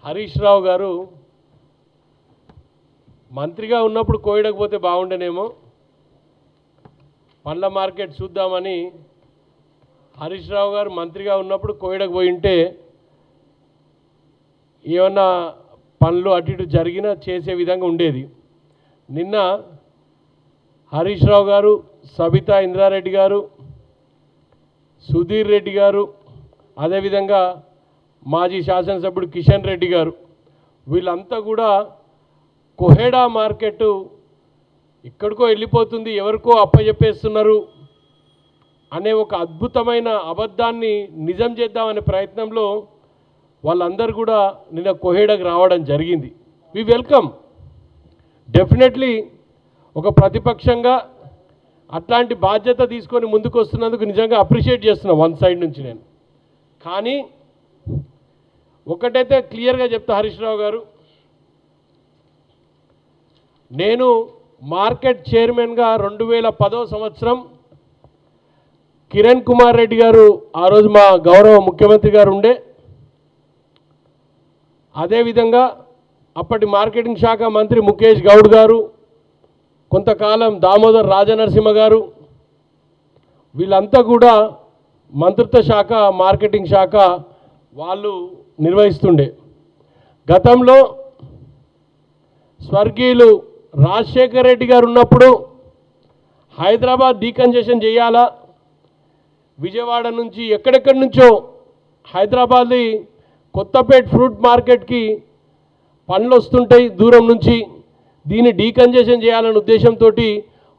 హరీష్ రావు గారు మంత్రిగా ఉన్నప్పుడు కోయడకపోతే బాగుండేనేమో, పండ్ల మార్కెట్ చూద్దామని హరీష్ రావు గారు మంత్రిగా ఉన్నప్పుడు కోయడకపోయి ఉంటే ఏమన్నా పనులు అటు ఇటు జరిగినా చేసే విధంగా ఉండేది. నిన్న హరీష్ రావు గారు, సబితా ఇంద్రారెడ్డి గారు, సుధీర్ రెడ్డి గారు, అదేవిధంగా మాజీ శాసనసభ్యుడు కిషన్ రెడ్డి గారు, వీళ్ళంతా కూడా కోహెడా మార్కెట్ ఎక్కడికో వెళ్ళిపోతుంది, ఎవరికో అప్పచెప్పేస్తున్నారు అనే ఒక అద్భుతమైన అబద్ధాన్ని నిజం చేద్దామనే ప్రయత్నంలో వాళ్ళందరూ కూడా నిన్న కోహెడాకు రావడం జరిగింది. We welcome. డెఫినెట్లీ ఒక ప్రతిపక్షంగా అట్లాంటి బాధ్యత తీసుకొని ముందుకు వస్తున్నందుకు నిజంగా అప్రిషియేట్ చేస్తున్నా వన్ సైడ్ నుంచి నేను. కానీ ఒకటైతే క్లియర్గా చెప్తా హరీష్ రావు గారు, నేను మార్కెట్ చైర్మన్గా 2010వ సంవత్సరం కిరణ్ కుమార్ రెడ్డి గారు ఆ రోజు మా గౌరవ ముఖ్యమంత్రి గారు ఉండే, అదేవిధంగా అప్పటి మార్కెటింగ్ శాఖ మంత్రి ముఖేష్ గౌడ్ గారు, కొంతకాలం దామోదర్ రాజనరసింహ గారు, వీళ్ళంతా కూడా మంత్రిత్వ శాఖ మార్కెటింగ్ శాఖ వాళ్ళు నిర్వహిస్తుండే. గతంలో స్వర్గీయులు రాజశేఖర్ రెడ్డి గారు ఉన్నప్పుడు హైదరాబాద్ డీకంజెషన్ చేయాలా, విజయవాడ నుంచి ఎక్కడెక్కడి నుంచో హైదరాబాద్ది కొత్తపేట ఫ్రూట్ మార్కెట్కి పనులు వస్తుంటాయి దూరం నుంచి, దీన్ని డీకంజెషన్ చేయాలనే ఉద్దేశంతో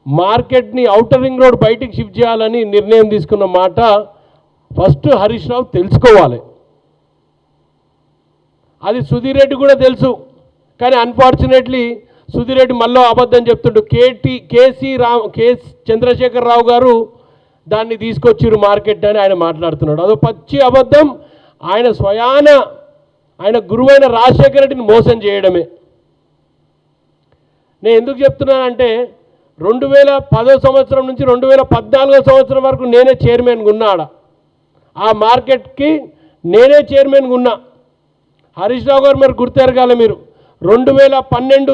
మార్కెట్ని ఔటర్ రింగ్ రోడ్ బయటికి షిఫ్ట్ చేయాలని నిర్ణయం తీసుకున్న మాట ఫస్ట్ హరీష్ రావు తెలుసుకోవాలి. అది సుధీర్ రెడ్డి కూడా తెలుసు, కానీ అన్ఫార్చునేట్లీ సుధీర్ రెడ్డి మళ్ళీ అబద్ధం చెప్తుండు. కె చంద్రశేఖర్ రావు గారు దాన్ని తీసుకొచ్చిరు మార్కెట్ అని ఆయన మాట్లాడుతున్నాడు. అదో పచ్చి అబద్ధం. ఆయన స్వయాన ఆయన గురువైన రాజశేఖర రెడ్డిని మోసం చేయడమే. నేను ఎందుకు చెప్తున్నానంటే 2010వ సంవత్సరం నుంచి 2014వ సంవత్సరం వరకు నేనే చైర్మన్గా ఉన్నాడా, ఆ మార్కెట్కి నేనే చైర్మన్గా ఉన్నా. హరీష్ రావు గారు మీరు గుర్తెరగాల, మీరు 2012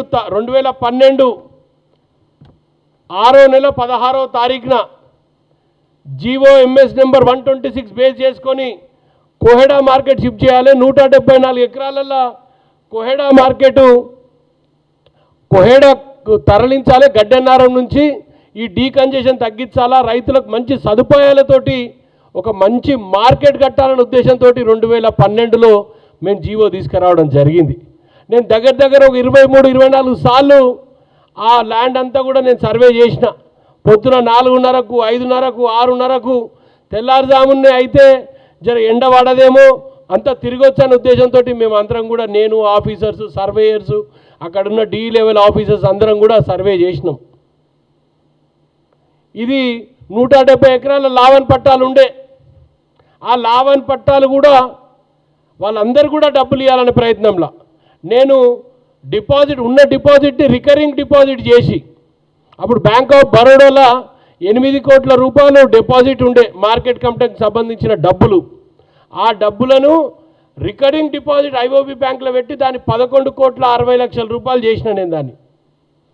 6వ నెల 16వ తారీఖున జీవో ఎంఎస్ నెంబర్ 126 బేస్ చేసుకొని కోహెడా మార్కెట్ షిఫ్ట్ చేయాలి. 174 ఎకరాలలో కోహెడా తరలించాలి. గడ్డెన్నారం నుంచి ఈ డీకంజెషన్ తగ్గించాలా, రైతులకు మంచి సదుపాయాలతోటి ఒక మంచి మార్కెట్ కట్టాలనే ఉద్దేశంతో 2012లో మేము జీవో తీసుకురావడం జరిగింది. నేను దగ్గర ఒక 23-24 సార్లు ఆ ల్యాండ్ అంతా కూడా నేను సర్వే చేసిన. పొద్దున 4:30కు 5:30కు 6:30కు తెల్లారుజామునే అయితే జర ఎండ పడదేమో అంతా తిరిగొచ్చే ఉద్దేశంతో మేము అందరం కూడా, నేను, ఆఫీసర్స్, సర్వేయర్స్, అక్కడున్న డి లెవెల్ ఆఫీసర్స్ అందరం కూడా సర్వే చేసినాం. ఇది 170 ఎకరాల లావన్ పట్టాలు ఉండే. ఆ లావన్ పట్టాలు కూడా వాళ్ళందరూ కూడా డబ్బులు ఇవ్వాలనే ప్రయత్నంలో నేను డిపాజిట్ని రికరింగ్ డిపాజిట్ చేసి, అప్పుడు బ్యాంక్ ఆఫ్ బరోడాలో 8 కోట్ల రూపాయలు డిపాజిట్ ఉండే మార్కెట్ కమిటీకి సంబంధించిన డబ్బులు. ఆ డబ్బులను రికరింగ్ డిపాజిట్ ఐఓబి బ్యాంకులో పెట్టి దాన్ని 11,60,00,000 రూపాయలు చేసిన నేను దాన్ని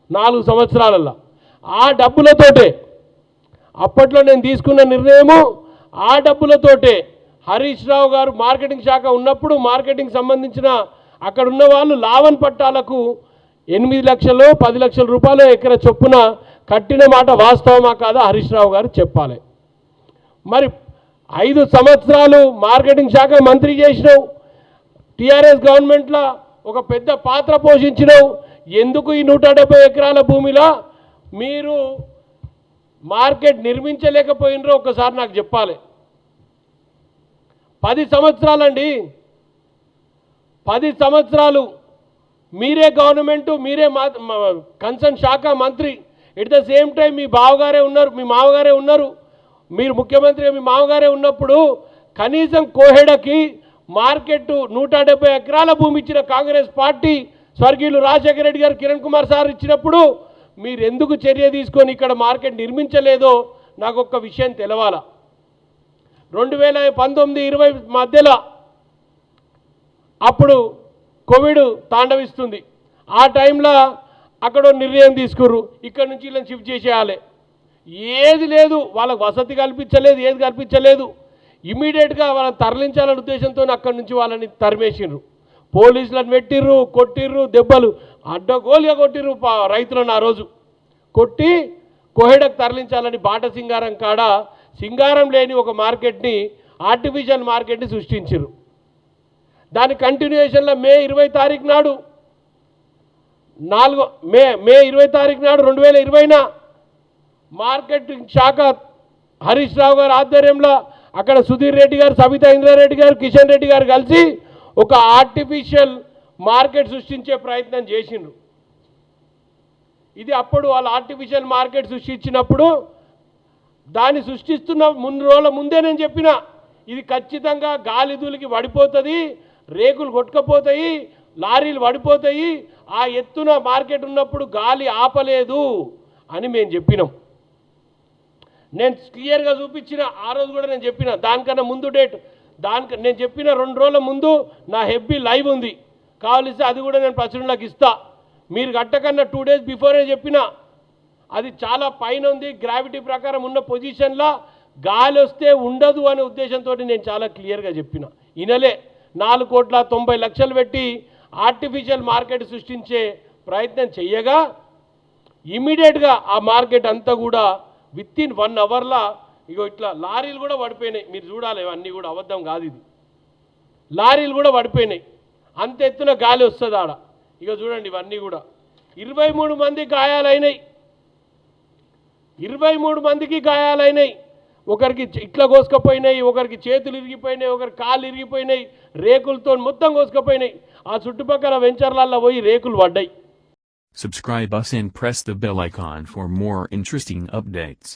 4 సంవత్సరాలలో. ఆ డబ్బులతోటే అప్పట్లో నేను తీసుకున్న నిర్ణయము, ఆ డబ్బులతోటే హరీష్ రావు గారు మార్కెటింగ్ శాఖ ఉన్నప్పుడు మార్కెటింగ్ సంబంధించిన అక్కడ ఉన్న వాళ్ళు లావన్ పట్టాలకు 8 లక్షలు 10 లక్షల రూపాయలు ఎకరా చొప్పున కట్టిన మాట వాస్తవమా కాదా హరీష్ రావు గారు చెప్పాలి. మరి 5 సంవత్సరాలు మార్కెటింగ్ శాఖ మంత్రి చేసినావు, టీఆర్ఎస్ గవర్నమెంట్లో ఒక పెద్ద పాత్ర పోషించినావు. ఎందుకు ఈ 170 ఎకరాల భూమిలో మీరు మార్కెట్ నిర్మించలేకపోయినరో ఒకసారి నాకు చెప్పాలి. 10 సంవత్సరాలండి, 10 సంవత్సరాలు మీరే గవర్నమెంటు, మీరే కన్సర్న్ శాఖ మంత్రి, ఎట్ ద సేమ్ టైం మీ బావగారే ఉన్నారు, మీ మామగారే ఉన్నారు, మీరు ముఖ్యమంత్రి మీ మామగారే ఉన్నప్పుడు కనీసం కోహెడకి మార్కెట్ 170 ఎకరాల భూమి ఇచ్చిన కాంగ్రెస్ పార్టీ స్వర్గీయులు రాజశేఖర రెడ్డి గారు, కిరణ్ కుమార్ సార్ ఇచ్చినప్పుడు మీరు ఎందుకు చర్య తీసుకొని ఇక్కడ మార్కెట్ నిర్మించలేదో నాకు ఒక్క విషయం తెలవాలా. 2019-20 మధ్యలో అప్పుడు కోవిడ్ తాండవిస్తుంది. ఆ టైంలో అక్కడ నిర్ణయం తీసుకుర్రు, ఇక్కడ నుంచి వీళ్ళని షిఫ్ట్ చేసేయాలి. ఏది లేదు, వాళ్ళకు వసతి కల్పించలేదు, ఏది కల్పించలేదు. ఇమీడియట్గా వాళ్ళని తరలించాలనే ఉద్దేశంతో అక్కడి నుంచి వాళ్ళని తరిమేసిండ్రు. పోలీసులను పెట్టిర్రు, కొట్టిర్రు, దెబ్బలు అడ్డగోలుగా కొట్టిర్రు రైతులను. ఆ రోజు కొట్టి కోహెడకు తరలించాలని బాట సింగారం కాడ సింగారం లేని ఒక మార్కెట్ని, ఆర్టిఫిషియల్ మార్కెట్ని సృష్టించారు. దాని కంటిన్యూషన్లో మే 20 తారీఖు నాడు 2020 మార్కెటింగ్ శాఖ హరీష్ రావు గారి ఆధ్వర్యంలో అక్కడ సుధీర్ రెడ్డి గారు, సబితా ఇంద్రారెడ్డి గారు, కిషన్ రెడ్డి గారు కలిసి ఒక ఆర్టిఫిషియల్ మార్కెట్ సృష్టించే ప్రయత్నం చేసిండ్రు. ఇది అప్పుడు వాళ్ళు ఆర్టిఫిషియల్ మార్కెట్ సృష్టించినప్పుడు దాన్ని సృష్టిస్తున్న రోజుల ముందే నేను చెప్పిన, ఇది ఖచ్చితంగా గాలిదులకి పడిపోతుంది, రేకులు కొట్టుకపోతాయి, లారీలు పడిపోతాయి, ఆ ఎత్తున మార్కెట్ ఉన్నప్పుడు గాలి ఆపలేదు అని మేము చెప్పినాం. నేను క్లియర్గా చూపించిన, ఆ రోజు కూడా నేను చెప్పిన, దానికన్నా ముందు డేట్, నేను చెప్పిన 2 రోజుల ముందు నా హెబ్బీ లైవ్ ఉంది, కావలిస్తే అది కూడా నేను ప్రచురణలకు ఇస్తా. మీరు గట్టకన్నా 2 days బిఫోరే చెప్పిన, అది చాలా పైన ఉంది, గ్రావిటీ ప్రకారం ఉన్న పొజిషన్లో గాలి వస్తే ఉండదు అనే ఉద్దేశంతో నేను చాలా క్లియర్గా చెప్పిన. ఇనలే 4,90,00,000 పెట్టి ఆర్టిఫిషియల్ మార్కెట్ సృష్టించే ప్రయత్నం చెయ్యగా ఇమీడియట్గా ఆ మార్కెట్ అంతా కూడా విత్ ఇన్ 1 అవర్లో ఇగో ఇట్లా లారీలు కూడా పడిపోయినాయి. మీరు చూడాలి, ఇవన్నీ కూడా అబద్ధం కాదు, ఇది లారీలు కూడా పడిపోయినాయి. అంత ఎత్తున గాలి వస్తుంది ఆడ. ఇక చూడండి, ఇవన్నీ కూడా 23 మంది గాయాలైనాయి, 23 మందికి గాయాలైనాయి. ఒకరికి ఇట్లా కోసుకపోయినాయి, ఒకరికి చేతులు ఇరిగిపోయినాయి, ఒకరి కాళ్ళు ఇరిగిపోయినాయి, రేకులతో మొత్తం కోసుకపోయినాయి. ఆ చుట్టుపక్కల వెంచర్లలో పోయి రేకులు పడ్డాయి. Subscribe us and press the bell icon for more interesting updates.